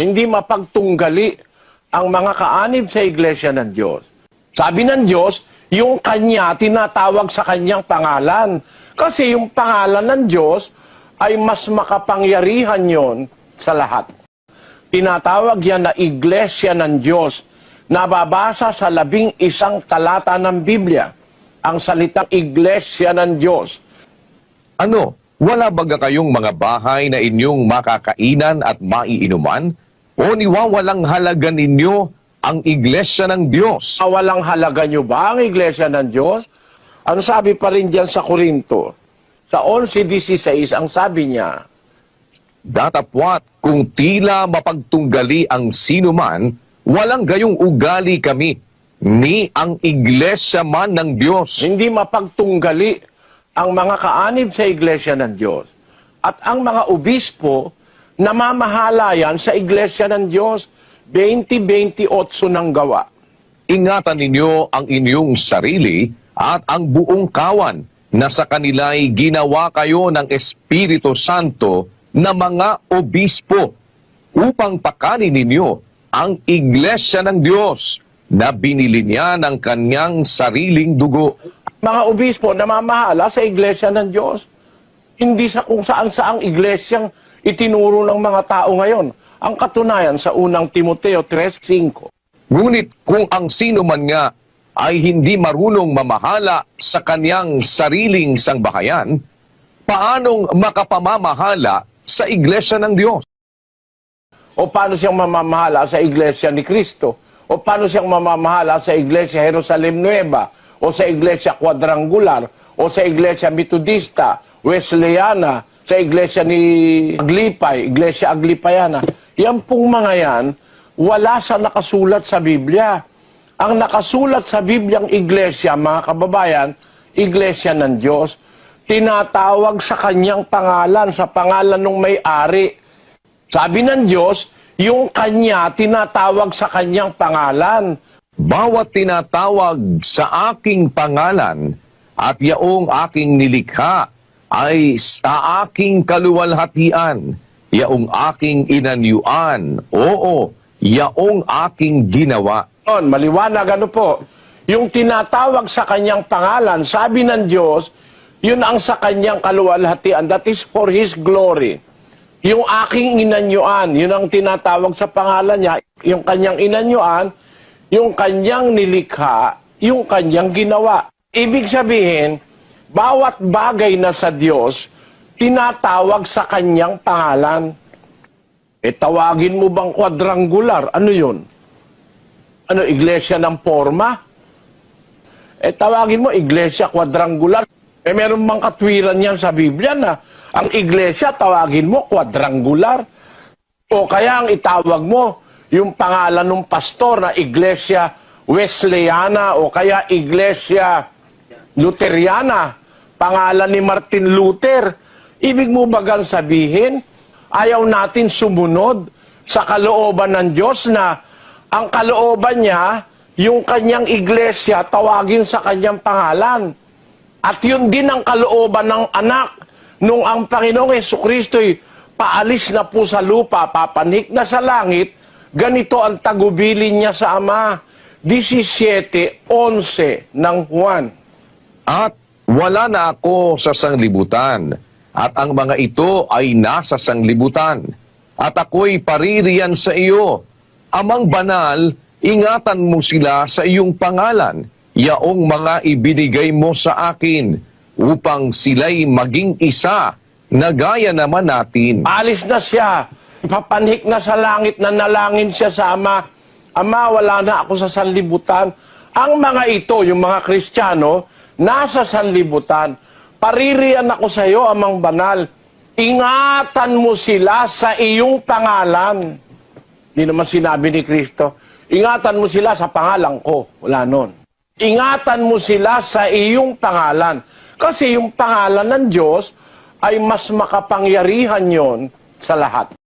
Hindi mapagtunggali ang mga kaanib sa Iglesia ng Diyos. Sabi ng Diyos, yung Kanya tinatawag sa Kanyang pangalan. Kasi yung pangalan ng Diyos ay mas makapangyarihan yon sa lahat. Tinatawag yan na Iglesia ng Diyos. Nababasa sa 11 talata ng Biblia ang salitang Iglesia ng Diyos. Ano, wala baga kayong mga bahay na inyong makakainan at maiinuman? O niwawalang halaga ninyo ang Iglesia ng Diyos? Walang halaga nyo ba ang Iglesia ng Diyos? Ang sabi pa rin dyan sa Korinto, sa 11:16, ang sabi niya, Datapwat kung tila mapagtunggali ang sinuman, walang gayong ugali kami, ni ang Iglesia man ng Diyos. hindi mapagtunggali ang mga kaanib sa Iglesia ng Diyos. At ang mga obispo, namamahala yan sa Iglesia ng Diyos. 20:28 ng gawa. Ingatan ninyo ang inyong sarili at ang buong kawan na sa kanila'y ginawa kayo ng Espiritu Santo na mga obispo upang pakanin ninyo ang Iglesia ng Diyos na binili niya ng kanyang sariling dugo. Mga obispo, namamahala sa Iglesia ng Diyos. Hindi sa kung saan-saang iglesyang itinuro ng mga tao ngayon. Ang katunayan sa unang Timoteo 3:5. Ngunit kung ang sino man nga ay hindi marunong mamahala sa kanyang sariling sangbahayan, paanong makapamamahala sa Iglesia ng Diyos? O paano siyang mamamahala sa Iglesia ni Cristo? O paano siyang mamamahala sa Iglesia Jerusalem Nueva? O sa Iglesia Quadrangular? O sa Iglesia Metodista, Wesleyana? Sa Iglesia ni Aglipay, Iglesia Aglipayana? Yan pong mga yan, wala sa nakasulat sa Biblia. Ang nakasulat sa Bibliang Iglesia, mga kababayan, Iglesia ng Diyos, tinatawag sa kanyang pangalan, sa pangalan ng may-ari. Sabi ng Diyos, yung kanya tinatawag sa kanyang pangalan. Bawat tinatawag sa aking pangalan at yaong aking nilikha ay sa aking kaluwalhatian, yaong aking inanyuan, oo, yaong aking ginawa. Maliwanag ano po, yung tinatawag sa kanyang pangalan, sabi ng Diyos, yun ang sa kanyang kaluwalhatian, that is for His glory. Yung aking inanyuan, yun ang tinatawag sa pangalan niya, yung kanyang inanyuan, yung kanyang nilikha, yung kanyang ginawa. Ibig sabihin, bawat bagay na sa Diyos, tinatawag sa kanyang pangalan. Tawagin mo bang quadrangular? Ano yun? Ano, iglesia ng forma? Tawagin mo, iglesia quadrangular. Meron bang katwiran yan sa Biblia na ang iglesia, tawagin mo, quadrangular? O kaya ang itawag mo, yung pangalan ng pastor na iglesia Wesleyana o kaya iglesia Luteriana, pangalan ni Martin Luther. Ibig mo bagang sabihin, ayaw natin sumunod sa kalooban ng Diyos na ang kalooban niya, yung kanyang iglesia, tawagin sa kanyang pangalan. At yun din ang kalooban ng anak nung ang Panginoong Jesucristo'y paalis na po sa lupa, papanik na sa langit, ganito ang tagubilin niya sa Ama. 17:11 ng Juan. At wala na ako sa sanglibutan, at ang mga ito ay nasa sanglibutan, at ako'y paririyan sa iyo. Amang banal, ingatan mo sila sa iyong pangalan, yaong mga ibinigay mo sa akin, upang sila'y maging isa, na gaya naman natin. Alis na siya. Papanik na sa langit, nanalangin siya sa Ama. Ama, wala na ako sa sanlibutan. Ang mga ito, yung mga Kristiyano, nasa sanlibutan. Paririyan ako sa iyo, Amang Banal. Ingatan mo sila sa iyong pangalan. Hindi naman sinabi ni Kristo, ingatan mo sila sa pangalan ko. Wala nun. Ingatan mo sila sa iyong pangalan. Kasi yung pangalan ng Diyos ay mas makapangyarihan yon sa lahat.